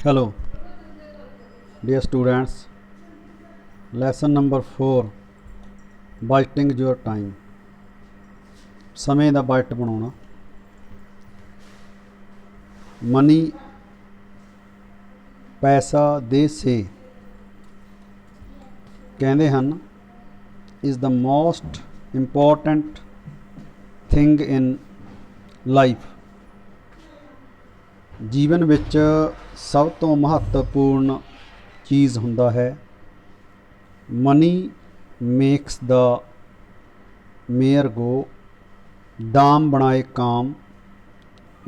Hello, dear students. Lesson number 4 Budgeting your time. ਸਮੇਂ ਦਾ budget ਬਣਾਉਣਾ। Money ਪੈਸਾ ਦੇ ਸੇ ਕਹਿੰਦੇ ਹਨ is the most important thing in life. ਜੀਵਨ ਵਿੱਚ ਸਭ ਤੋਂ ਮਹੱਤਵਪੂਰਨ ਚੀਜ਼ ਹੁੰਦਾ ਹੈ। ਮਨੀ ਮੇਕਸ ਦਾ ਮੇਅਰ ਗੋ, दाम बनाए काम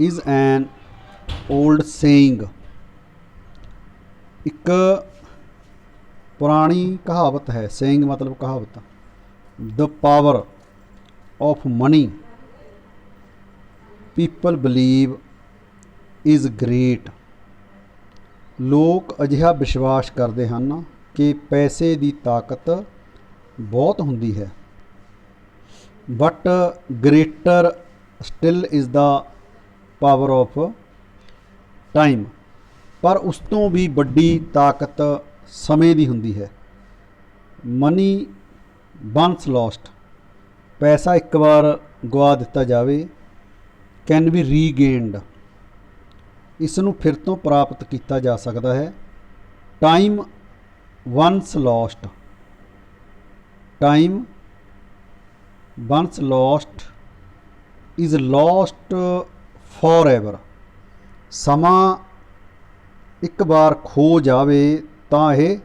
इज़ एन ओल्ड सेइंग। एक पुरानी कहावत है। सेइंग मतलब कहावत। The power of money people believe is great. लोग अजिहा विश्वास करते हैं कि पैसे की ताकत बहुत होंदी है, but greater still is the power of time. पर उस तो भी वड्डी ताकत समय की होंदी है। मनी वंस लॉस्ट, पैसा एक बार गवा दिता जाए, कैन बी रीगेन्ड, इसनूं फिर तो प्राप्त किया जा सकता है। Time once lost, time once lost is lost for ever. समा एक बार खो जाए तो यह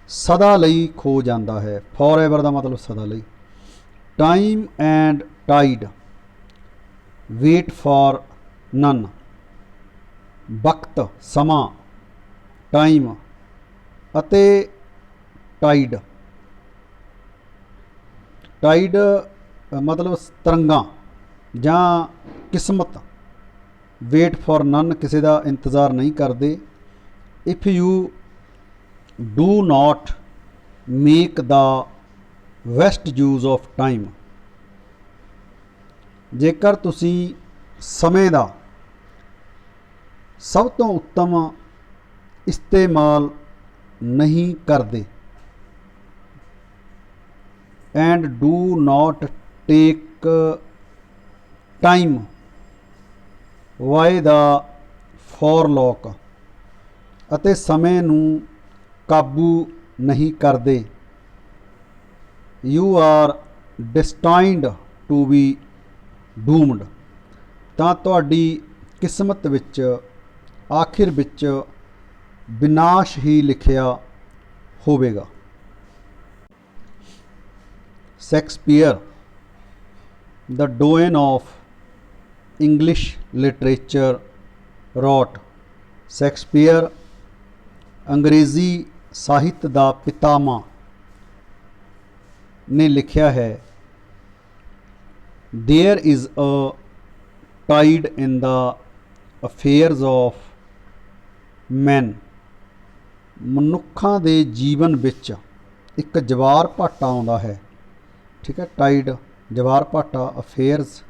सदा लई खो जाता है। फॉर एवर का मतलब सदा लई। Time and tide wait for none. वक्त समा टाइम अते टाइड, टाइड मतलब तरंगा जां किस्मत। वेट फॉर नन किसी का इंतज़ार नहीं करते। If you do not make the best use of time, जेकर तुसी समय का सब तो उत्तम इस्तेमाल नहीं करते, and do not take time by the forelock, अते समय नूं काबू नहीं करते, you are destined to be doomed, तां तुहाडी किस्मत विच आखिर विच विनाश ही लिखिया होवेगा। Shakespeare, the doyen of English literature, wrote. Shakespeare अंग्रेज़ी साहित्य का पितामह ने लिखा है, there is a tide in the affairs of man. मनुखा दे जीवन विच एक जवार भाटा आउंदा है। ठीक है, टाइड जवार भाटा, अफेयर्स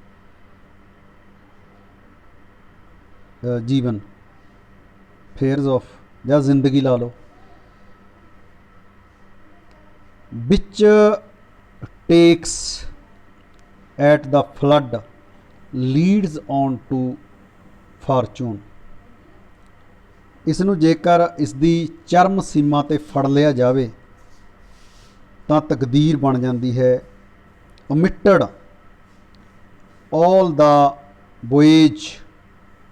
जीवन, फेयर्स ऑफ या जिंदगी ला लो। Which takes at the flood leads on to fortune. इसनूं जेकर इसकी चरम सीमा ते फड़ लिया जाए तो तकदीर बन जाती है। Omitted all the voyage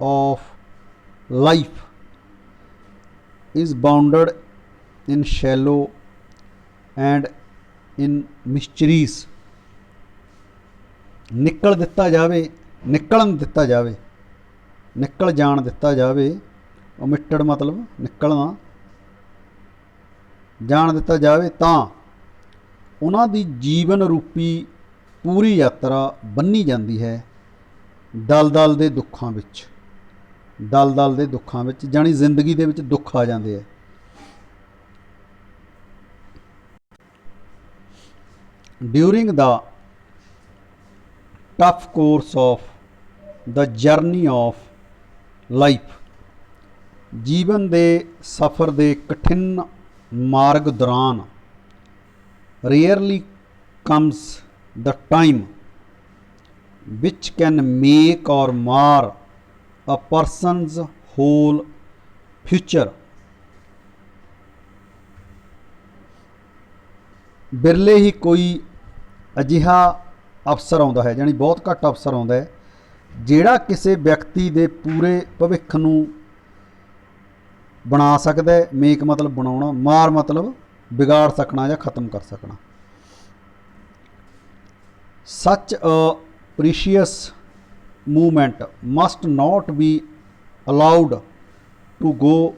of life is bounded in shallow and in miseries. निकल दिता जाए, निकलन दिता जाए, निकल जान दिता जाए। ओमिटेड मतलब निकलना, जान दिता जाए तां उन्हां दी जीवन रूपी पूरी यात्रा बन्नी जाती है दल दल दे दुखां विच। दल दल दे दुखां विच जानी जिंदगी दे विच दुख आ जाते हैं। During the tough course of the journey of life ਜੀਵਨ ਦੇ ਸਫ਼ਰ ਦੇ ਕਠਿਨ ਮਾਰਗ ਦੌਰਾਨ rarely comes the time which can make or mar a person's whole future। ਬਿਰਲੇ ਹੀ ਕੋਈ ਅਜਿਹਾ ਅਵਸਰ ਆਉਂਦਾ ਹੈ, ਜਾਣੀ ਬਹੁਤ ਘੱਟ ਅਵਸਰ ਆਉਂਦਾ ਹੈ ਜਿਹੜਾ ਕਿਸੇ ਵਿਅਕਤੀ ਦੇ ਪੂਰੇ ਭਵਿੱਖ ਨੂੰ ਬਣਾ ਸਕਦਾ ਹੈ। ਮੇਕ ਮਤਲਬ ਬਣਾਉਣਾ, ਮਾਰ ਮਤਲਬ ਵਿਗਾੜ ਸਕਣਾ ਜਾਂ ਖ਼ਤਮ ਕਰ ਸਕਣਾ। Such a precious movement must not be allowed to go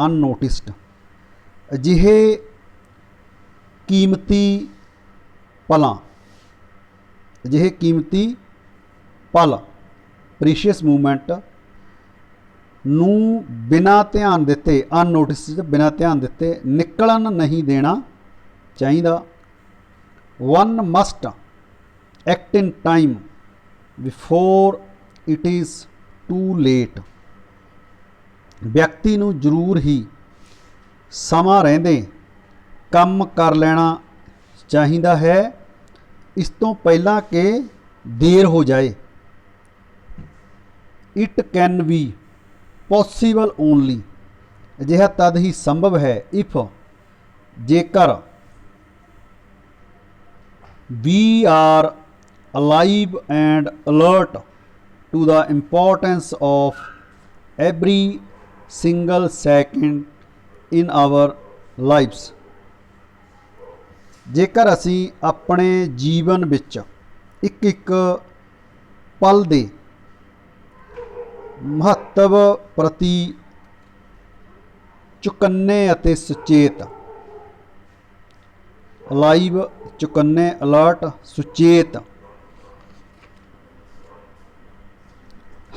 unnoticed. ਅਜਿਹੇ ਕੀਮਤੀ ਪਲਾਂ, ਅਜਿਹੇ ਕੀਮਤੀ ਪਲ ਪ੍ਰੀਸ਼ੀਅਸ ਮੂਵਮੈਂਟ ਨੂੰ ਬਿਨਾਂ ਧਿਆਨ ਦਿੱਤੇ, ਅਨਨੋਟਿਸਡ ਬਿਨਾਂ ਧਿਆਨ ਦਿੱਤੇ ਨਿਕਲਣ ਨਹੀਂ ਦੇਣਾ ਚਾਹੀਦਾ। One must act in time before it is to late. ਵਿਅਕਤੀ ਨੂੰ ਜ਼ਰੂਰ ਹੀ ਸਮਾਂ ਰਹਿੰਦੇ ਕੰਮ ਕਰ ਲੈਣਾ ਚਾਹੀਦਾ ਹੈ, ਇਸ ਤੋਂ ਪਹਿਲਾਂ ਕਿ ਦੇਰ ਹੋ ਜਾਏ। It can be possible only. ਅਜਿਹਾ ਤਦ ਹੀ ਸੰਭਵ ਹੈ ਇਫ ਜੇਕਰ we are alive and alert to the importance of every single second in our lifes. ਜੇਕਰ ਅਸੀਂ ਆਪਣੇ ਜੀਵਨ ਵਿੱਚ ਇੱਕ ਇੱਕ ਪਲ ਦੇ ਮਹੱਤਵ ਪ੍ਰਤੀ ਚੁਕੰਨੇ ਅਤੇ ਸੁਚੇਤ, ਅਲਾਈਵ ਚੁਕੰਨੇ, ਅਲਰਟ ਸੁਚੇਤ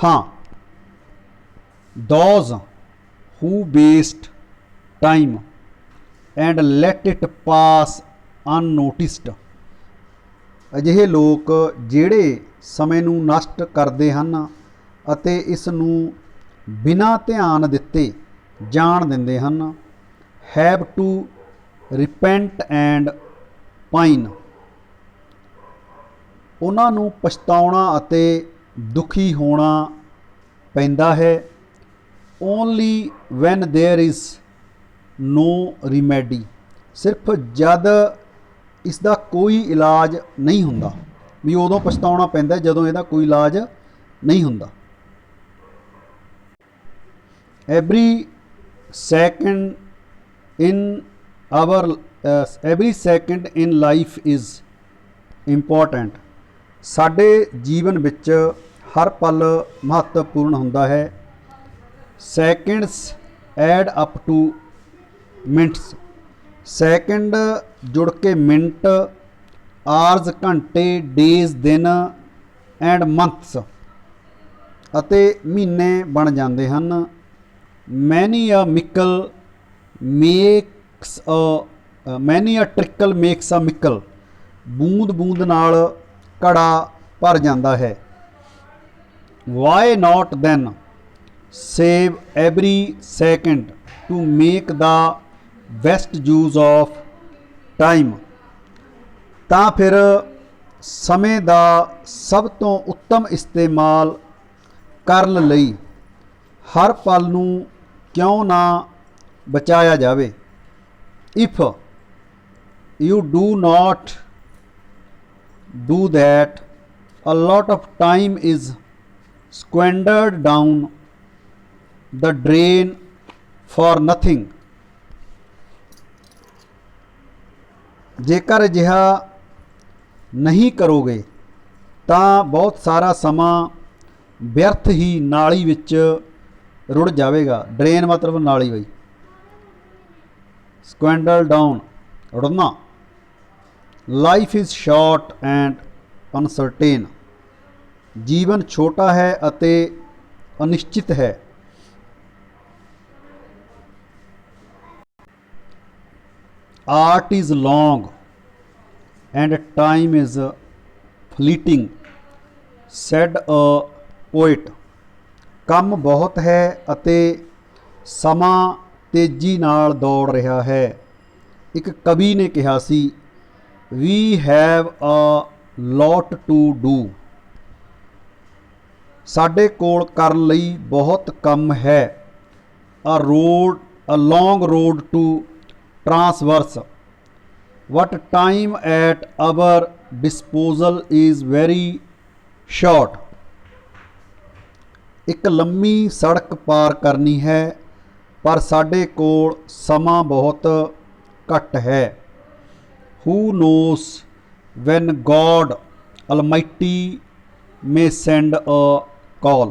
ਹਾਂ। Those who waste time and let it pass unnoticed. ਅਜਿਹੇ ਲੋਕ ਜਿਹੜੇ ਸਮੇਂ ਨੂੰ ਨਸ਼ਟ ਕਰਦੇ ਹਨ ਅਤੇ ਇਸ ਨੂੰ ਬਿਨਾਂ ਧਿਆਨ ਦਿੱਤੇ ਜਾਣ ਦਿੰਦੇ ਹਨ। Have to repent and pine. ਉਹਨਾਂ ਨੂੰ ਪਛਤਾਉਣਾ ਅਤੇ ਦੁਖੀ ਹੋਣਾ ਪੈਂਦਾ ਹੈ। Only when there is no remedy. ਸਿਰਫ ਜਦ ਇਸ ਦਾ ਕੋਈ ਇਲਾਜ ਨਹੀਂ ਹੁੰਦਾ, ਵੀ ਉਦੋਂ ਪਛਤਾਉਣਾ ਪੈਂਦਾ ਜਦੋਂ ਇਹਦਾ ਕੋਈ ਇਲਾਜ ਨਹੀਂ ਹੁੰਦਾ। Every second in life is important. ਸਾਡੇ ਜੀਵਨ ਵਿੱਚ ਹਰ ਪਲ ਮਹੱਤਵਪੂਰਨ ਹੁੰਦਾ ਹੈ। Seconds add up to minutes. Second ਜੁੜ ਕੇ ਮਿੰਟ, ਆਰਜ਼ ਘੰਟੇ, ਡੇਜ਼ ਦਿਨ ਐਂਡ ਮੰਥਸ ਅਤੇ ਮਹੀਨੇ ਬਣ ਜਾਂਦੇ ਹਨ। ਮੈਨੀ ਅ ਟ੍ਰਿਕਲ ਮੇਕਸ ਅ ਮਿਕਲ। ਬੂੰਦ ਬੂੰਦ ਨਾਲ ਘੜਾ ਭਰ ਜਾਂਦਾ ਹੈ। Why not then save every second to make the best use of time. ਤਾਂ ਫਿਰ ਸਮੇਂ ਦਾ ਸਭ ਤੋਂ ਉੱਤਮ ਇਸਤੇਮਾਲ ਕਰਨ ਲਈ ਹਰ ਪਲ ਨੂੰ ਕਿਉਂ ਨਾ ਬਚਾਇਆ ਜਾਵੇ। If you do not do that a lot of time is squandered down the drain for nothing. ਜੇਕਰ ਅਜਿਹਾ ਨਹੀਂ ਕਰੋਗੇ ਤਾਂ ਬਹੁਤ ਸਾਰਾ ਸਮਾਂ ਵਿਅਰਥ ਹੀ ਨਾਲੀ ਵਿੱਚ ਰੁੜ ਜਾਵੇਗਾ। ਡਰੇਨ ਮਤਲਬ ਨਾਲੀ ਬਈ, ਸਕੁਐਂਡਲ ਡਾਊਨ ਰੁੜਨਾ। Life is short and uncertain. ਜੀਵਨ ਛੋਟਾ ਹੈ ਅਤੇ ਅਨਿਸ਼ਚਿਤ ਹੈ। Art is long and time is fleeting, said a poet। ਕੰਮ ਬਹੁਤ ਹੈ ਅਤੇ ਸਮਾਂ ਤੇਜ਼ੀ ਨਾਲ ਦੌੜ ਰਿਹਾ ਹੈ। ਇੱਕ ਕਵੀ ਨੇ ਕਿਹਾ ਸੀ, we have a lot to do. ਸਾਡੇ ਕੋਲ ਕਰਨ ਲਈ ਬਹੁਤ ਕੰਮ ਹੈ। A long road to transverse. What time at our disposal is very short. ਇੱਕ ਲੰਮੀ ਸੜਕ ਪਾਰ ਕਰਨੀ ਹੈ, ਪਰ ਸਾਡੇ ਕੋਲ ਸਮਾਂ ਬਹੁਤ ਘੱਟ ਹੈ। Who knows when God Almighty may send a call?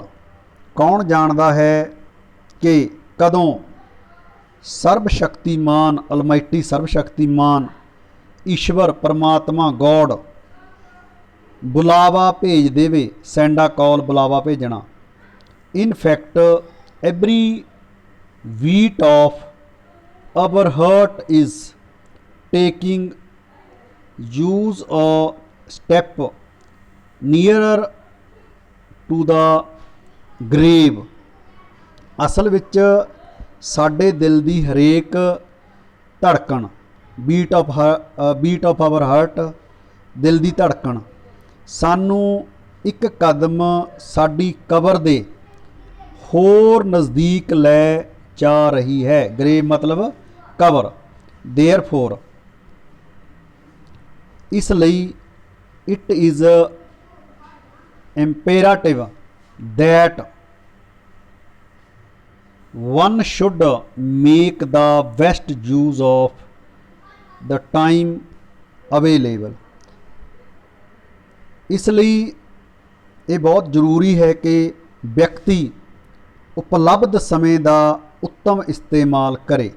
ਕੌਣ ਜਾਣਦਾ ਹੈ ਕਿ ਕਦੋਂ ਸਰਬਸ਼ਕਤੀਮਾਨ ਅਲਮਾਈਟੀ ਸਰਬਸ਼ਕਤੀਮਾਨ ਈਸ਼ਵਰ ਪਰਮਾਤਮਾ ਗੋਡ ਬੁਲਾਵਾ ਭੇਜ ਦੇਵੇ। ਸੈਂਡ ਆ ਕਾਲ, ਬੁਲਾਵਾ ਭੇਜਣਾ। In fact every beat of our heart is taking use a step nearer to the grave। ਅਸਲ ਵਿੱਚ ਸਾਡੇ ਦਿਲ ਦੀ ਹਰੇਕ ਧੜਕਣ, ਬੀਟ ਆਫ ਆਵਰ ਹਾਰਟ, ਦਿਲ ਦੀ ਧੜਕਣ, ਸਾਨੂੰ ਇੱਕ ਕਦਮ ਸਾਡੀ ਕਬਰ ਦੇ ਹੋਰ ਨਜ਼ਦੀਕ ਲੈ ਜਾ ਰਹੀ ਹੈ। ਗ੍ਰੇਵ ਮਤਲਬ ਕਬਰ। ਦੇਅਰਫੋਰ, ਇਸ ਲਈ it is imperative that one should make the best use of the time available। ਇਸ ਲਈ ਇਹ ਬਹੁਤ ਜ਼ਰੂਰੀ ਹੈ ਕਿ ਵਿਅਕਤੀ ਉਪਲਬਧ ਸਮੇਂ ਦਾ ਉੱਤਮ ਇਸਤੇਮਾਲ ਕਰੇ।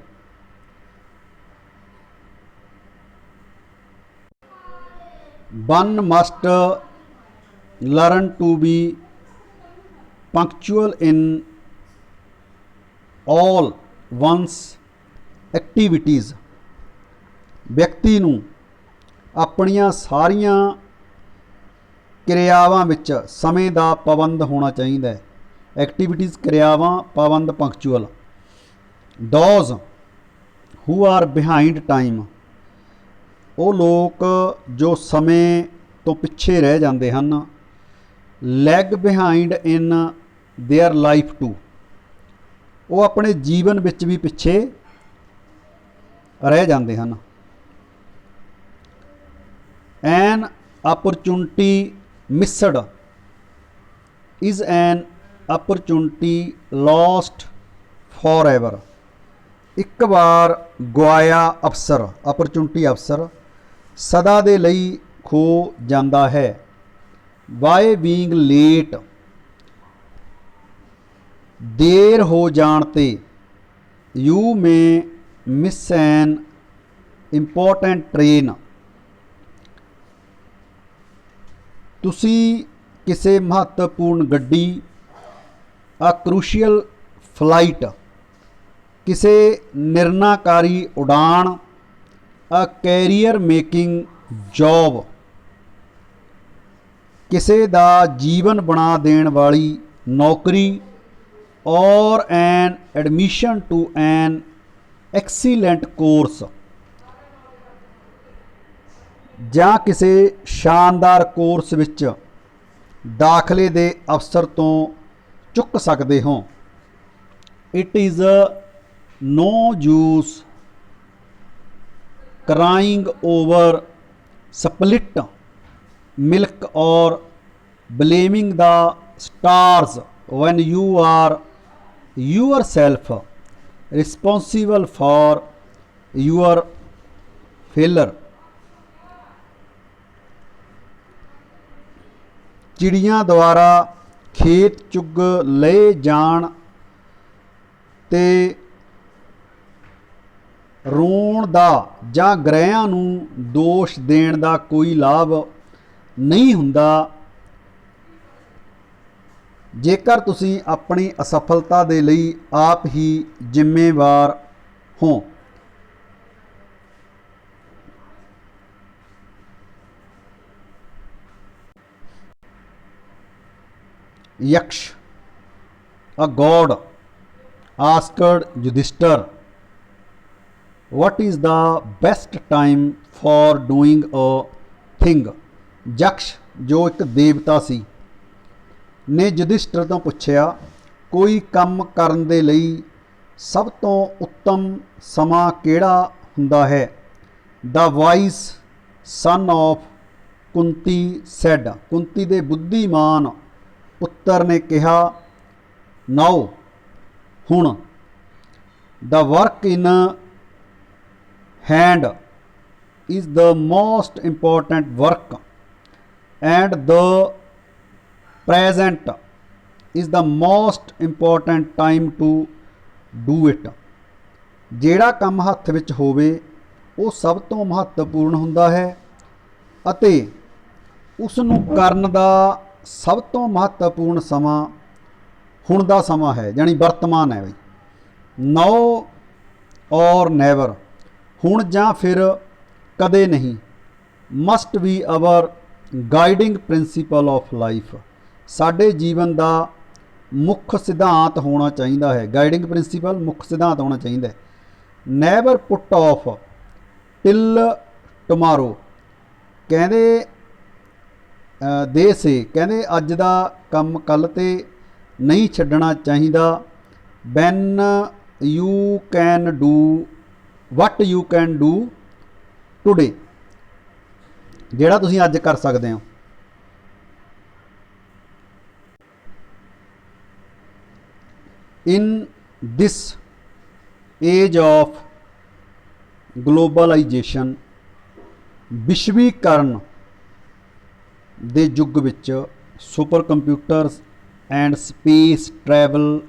One must learn to be punctual in all one's activities। ਵਿਅਕਤੀ ਨੂੰ ਆਪਣੀਆਂ ਸਾਰੀਆਂ ਕਿਰਿਆਵਾਂ ਵਿੱਚ ਸਮੇਂ ਦਾ ਪਾਬੰਦ ਹੋਣਾ ਚਾਹੀਦਾ ਹੈ। ਐਕਟੀਵਿਟੀਜ਼ ਕਿਰਿਆਵਾਂ, ਪਾਬੰਦ punctual. Those who are behind time, ਉਹ ਲੋਕ ਜੋ ਸਮੇਂ ਤੋਂ ਪਿੱਛੇ ਰਹਿ ਜਾਂਦੇ ਹਨ। Lag behind in their life too, ਉਹ ਆਪਣੇ ਜੀਵਨ ਵਿੱਚ ਵੀ ਪਿੱਛੇ ਰਹਿ ਜਾਂਦੇ ਹਨ। An opportunity missed is an opportunity lost forever. ਇੱਕ ਵਾਰ ਗੁਆਇਆ ਅਵਸਰ, ਆਪਰਚੁਨਿਟੀ ਅਵਸਰ, ਸਦਾ ਦੇ ਲਈ ਖੋ ਜਾਂਦਾ ਹੈ। ਬਾਏ ਬੀਇੰਗ ਲੇਟ, ਦੇਰ ਹੋ ਜਾਣ 'ਤੇ, you may miss an important train, ਤੁਸੀਂ ਕਿਸੇ ਮਹੱਤਵਪੂਰਨ ਗੱਡੀ, ਅ ਕਰੂਸ਼ੀਅਲ ਫਲਾਈਟ, ਕਿਸੇ ਨਿਰਣਾਕਾਰੀ ਉਡਾਣ, ਅ ਕੈਰੀਅਰ ਮੇਕਿੰਗ ਜੌਬ, ਕਿਸੇ ਦਾ ਜੀਵਨ ਬਣਾ ਦੇਣ ਵਾਲੀ ਨੌਕਰੀ, or an admission to an excellent course, ਜਾਂ ਕਿਸੇ ਸ਼ਾਨਦਾਰ ਕੋਰਸ ਵਿੱਚ ਦਾਖਲੇ ਦੇ ਅਵਸਰ ਤੋਂ ਚੁੱਕ ਸਕਦੇ ਹੋ। It is no use crying over spilt milk or blaming the stars when you are yourself responsible for your failure। ਚਿੜੀਆਂ ਦੁਆਰਾ ਖੇਤ ਚੁੱਗ ਲਏ ਜਾਣ ਤੇ ਰੋਣ ਦਾ ਜਾਂ ਗ੍ਰਹਿਆਂ ਨੂੰ ਦੋਸ਼ ਦੇਣ ਦਾ ਕੋਈ ਲਾਭ ਨਹੀਂ ਹੁੰਦਾ ਜੇਕਰ ਤੁਸੀਂ ਆਪਣੀ ਅਸਫਲਤਾ ਦੇ ਲਈ ਆਪ ਹੀ ਜ਼ਿੰਮੇਵਾਰ ਹੋ। ਯਕਸ਼, a god asked Yudhishthir, what is the best time for doing a thing? ਯਕਸ਼ ਜੋ ਇੱਕ ਦੇਵਤਾ ਸੀ ਨੇ ਯੁਧਿਸ਼ਠਰ ਤੋਂ ਪੁੱਛਿਆ ਕੋਈ ਕੰਮ ਕਰਨ ਦੇ ਲਈ ਸਭ ਤੋਂ ਉੱਤਮ ਸਮਾਂ ਕਿਹੜਾ ਹੁੰਦਾ ਹੈ? The wise son of Kunti said, Kunti ਦੇ ਬੁੱਧੀਮਾਨ ਪੁੱਤਰ ਨੇ ਕਿਹਾ, now ਹੁਣ, the work in hand is the most important work and the present is the most important time to do it। ਜਿਹੜਾ ਕੰਮ ਹੱਥ ਵਿੱਚ ਹੋਵੇ ਉਹ ਸਭ ਤੋਂ ਮਹੱਤਵਪੂਰਨ ਹੁੰਦਾ ਹੈ ਅਤੇ ਉਸ ਨੂੰ ਕਰਨ ਦਾ ਸਭ ਤੋਂ ਮਹੱਤਵਪੂਰਨ ਸਮਾਂ ਹੁਣ ਦਾ ਸਮਾਂ ਹੈ, ਯਾਨੀ ਵਰਤਮਾਨ ਹੈ ਬਈ। ਨਾਓ ਔਰ ਨੈਵਰ, ਹੁਣ ਜਾਂ ਫਿਰ ਕਦੇ ਨਹੀਂ। Must be our guiding principle of life, ਸਾਡੇ ਜੀਵਨ ਦਾ ਮੁੱਖ ਸਿਧਾਂਤ ਹੋਣਾ ਚਾਹੀਦਾ ਹੈ। ਗਾਈਡਿੰਗ ਪ੍ਰਿੰਸੀਪਲ ਮੁੱਖ ਸਿਧਾਂਤ ਹੋਣਾ ਚਾਹੀਦਾ ਹੈ। Never put of till tomorrow, ਕਹਿੰਦੇ ਦੇ ਸੇ, ਕਹਿੰਦੇ ਅੱਜ ਦਾ ਕੰਮ ਕੱਲ੍ਹ 'ਤੇ ਨਹੀਂ ਛੱਡਣਾ ਚਾਹੀਦਾ। When you can do what you can do today, ਜਿਹੜਾ ਤੁਸੀਂ ਅੱਜ ਕਰ ਸਕਦੇ ਹੋ। ਇਨ ਦਿਸ ਏਜ ਆਫ ਗਲੋਬਲਾਈਜੇਸ਼ਨ, ਵਿਸ਼ਵੀਕਰਨ ਦੇ ਯੁੱਗ ਵਿੱਚ super computers and space travel,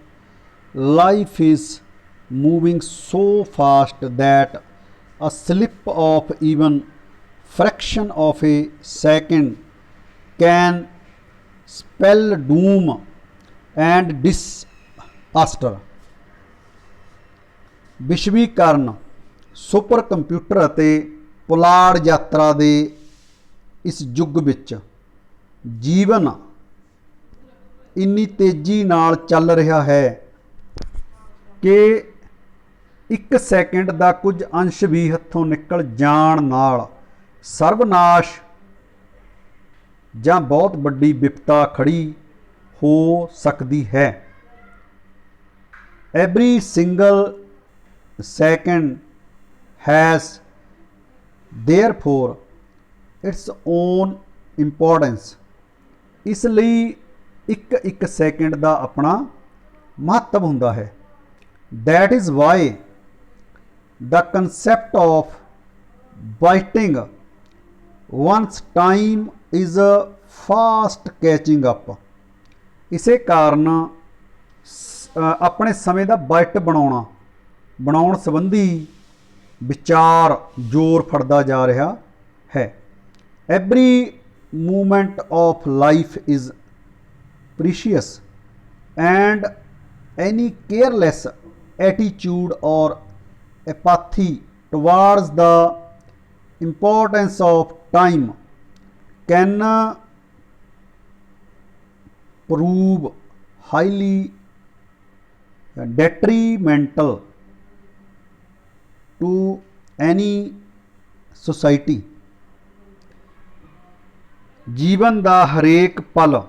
life is moving so fast that a slip of even fraction of a second can spell doom and disaster। ਵਿਸ਼ਵੀਕਰਨ, ਸੁਪਰ ਕੰਪਿਊਟਰ ਅਤੇ ਪੁਲਾੜ ਯਾਤਰਾ ਦੇ ਇਸ ਯੁੱਗ ਵਿੱਚ ਜੀਵਨ ਇੰਨੀ ਤੇਜ਼ੀ ਨਾਲ ਚੱਲ ਰਿਹਾ ਹੈ ਕਿ ਇੱਕ ਸੈਕਿੰਡ ਦਾ ਕੁਝ ਅੰਸ਼ ਵੀ ਹੱਥੋਂ ਨਿਕਲ ਜਾਣ ਨਾਲ ਸਰਵਨਾਸ਼ ਜਾਂ ਬਹੁਤ ਵੱਡੀ ਵਿਪਤਾ ਖੜੀ ਹੋ ਸਕਦੀ ਹੈ। Every single second has therefore its own importance, ਇਸ ਲਈ ਇੱਕ ਸੈਕਿੰਡ ਦਾ ਆਪਣਾ ਮਹੱਤਵ ਹੁੰਦਾ ਹੈ। That is why the concept of biting one's time is fast catching up। ਇਸੇ ਕਾਰਨ ਆਪਣੇ ਸਮੇਂ ਦਾ ਬਾਈਟ ਬਣਾਉਣ ਸੰਬੰਧੀ ਵਿਚਾਰ ਜ਼ੋਰ ਫੜਦਾ ਜਾ ਰਿਹਾ ਹੈ। every moment of life is precious and any careless attitude or apathy towards the importance of time can prove highly detrimental to any society। ਜੀਵਨ ਦਾ ਹਰੇਕ ਪਲ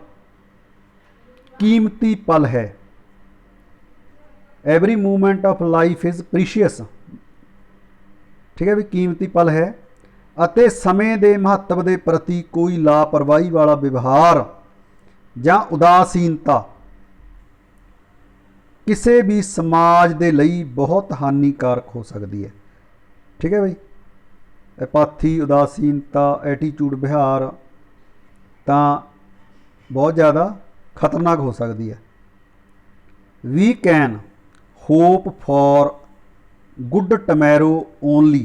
ਕੀਮਤੀ ਪਲ ਹੈ। Every movement of life is precious, ਠੀਕ ਹੈ ਵੀ, ਕੀਮਤੀ ਪਲ ਹੈ ਅਤੇ ਸਮੇਂ ਦੇ ਮਹੱਤਵ ਦੇ ਪ੍ਰਤੀ ਕੋਈ ਲਾਪਰਵਾਹੀ ਵਾਲਾ ਵਿਵਹਾਰ ਜਾਂ ਉਦਾਸੀਨਤਾ ਕਿਸੇ ਵੀ ਸਮਾਜ ਦੇ ਲਈ ਬਹੁਤ ਹਾਨੀਕਾਰਕ ਹੋ ਸਕਦੀ ਹੈ। ਠੀਕ ਹੈ ਬਈ, ਐਪਾਥੀ, ਉਦਾਸੀਨਤਾ, ਐਟੀਟਿਊਡ, ਵਿਹਾਰ ਤਾਂ ਬਹੁਤ ਜ਼ਿਆਦਾ ਖਤਰਨਾਕ ਹੋ ਸਕਦੀ ਹੈ। We can hope for good tomorrow only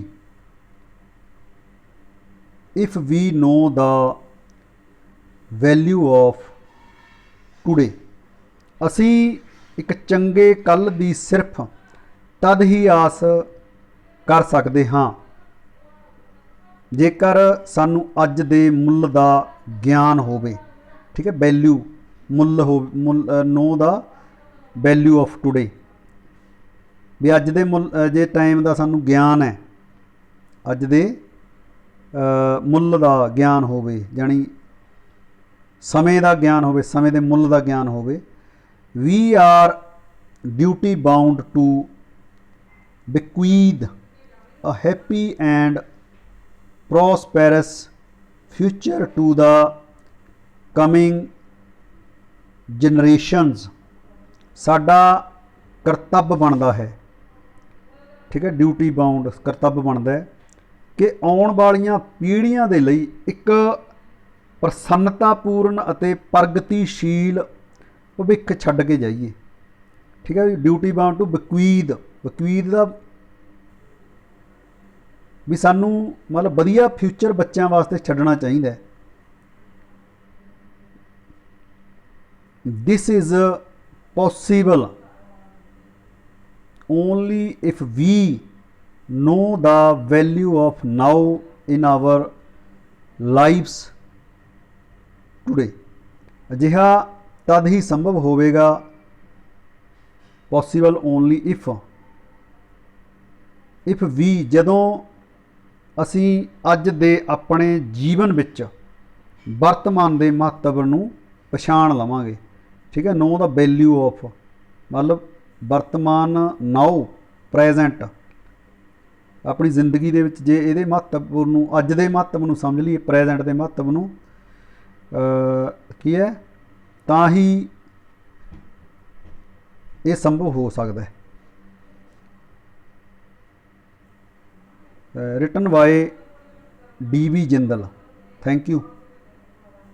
if we know the value of today। ਅਸੀਂ ਇੱਕ ਚੰਗੇ ਕੱਲ੍ਹ ਦੀ ਸਿਰਫ ਤਦ ਹੀ ਆਸ ਕਰ ਸਕਦੇ ਹਾਂ ਜੇਕਰ ਸਾਨੂੰ ਅੱਜ ਦੇ ਮੁੱਲ ਦਾ ਗਿਆਨ ਹੋਵੇ। ਠੀਕ ਹੈ, ਵੈਲਿਊ, ਮੁੱਲ ਨੋ ਦਾ ਵੈਲਿਊ ਆਫ ਟੂਡੇ। ਵੀ ਅੱਜ ਦੇ ਜੇ ਟਾਈਮ ਦਾ ਸਾਨੂੰ ਗਿਆਨ ਹੈ, ਅੱਜ ਦੇ ਮੁੱਲ ਦਾ ਗਿਆਨ ਹੋਵੇ, ਜਾਣੀ ਸਮੇਂ ਦਾ ਗਿਆਨ ਹੋਵੇ, ਸਮੇਂ ਦੇ ਮੁੱਲ ਦਾ ਗਿਆਨ ਹੋਵੇ, we are duty bound to bequeath a happy and prosperous future to the coming generations। ਸਾਡਾ ਕਰਤੱਵ ਬਣਦਾ ਹੈ, ਠੀਕ ਹੈ, ਡਿਊਟੀ ਬਾਉਂਡ ਕਰਤੱਵ ਬਣਦਾ ਹੈ ਕਿ ਆਉਣ ਵਾਲੀਆਂ ਪੀੜ੍ਹੀਆਂ ਦੇ ਲਈ ਇੱਕ ਪ੍ਰਸੰਨਤਾਪੂਰਨ ਅਤੇ ਪ੍ਰਗਤੀਸ਼ੀਲ ਭਵਿੱਖ ਛੱਡ ਕੇ ਜਾਈਏ, ਠੀਕ ਹੈ। Duty bound to bequeath, bequeath ਦਾ ਵੀ ਸਾਨੂੰ ਮਤਲਬ ਵਧੀਆ ਫਿਊਚਰ ਬੱਚਿਆਂ ਵਾਸਤੇ ਛੱਡਣਾ ਚਾਹੀਦਾ ਹੈ। This is possible only if we know the value of now in our lives today। ਅਜਿਹਾ ਤਦ ਹੀ ਸੰਭਵ ਹੋਵੇਗਾ, possible only if we, ਜਦੋਂ ਅਸੀਂ ਅੱਜ ਦੇ ਆਪਣੇ ਜੀਵਨ ਵਿੱਚ ਵਰਤਮਾਨ ਦੇ ਮਹੱਤਵ ਨੂੰ ਪਛਾਣ ਲਵਾਂਗੇ, ਠੀਕ ਹੈ। ਨੋ ਦਾ ਵੈਲਿਊ ਆਫ ਮਤਲਬ ਵਰਤਮਾਨ, ਨਾਓ, ਪ੍ਰੈਜੈਂਟ, ਆਪਣੀ ਜ਼ਿੰਦਗੀ ਦੇ ਵਿੱਚ ਜੇ ਇਹਦੇ ਮਹੱਤਵ ਨੂੰ, ਅੱਜ ਦੇ ਮਹੱਤਵ ਨੂੰ ਸਮਝ ਲਈਏ, ਪ੍ਰੈਜੈਂਟ ਦੇ ਮਹੱਤਵ ਨੂੰ, ਕੀ ਹੈ, ਤਾਂ ਹੀ ਇਹ ਸੰਭਵ ਹੋ ਸਕਦਾ ਹੈ। Written by DB Jindal. Thank you.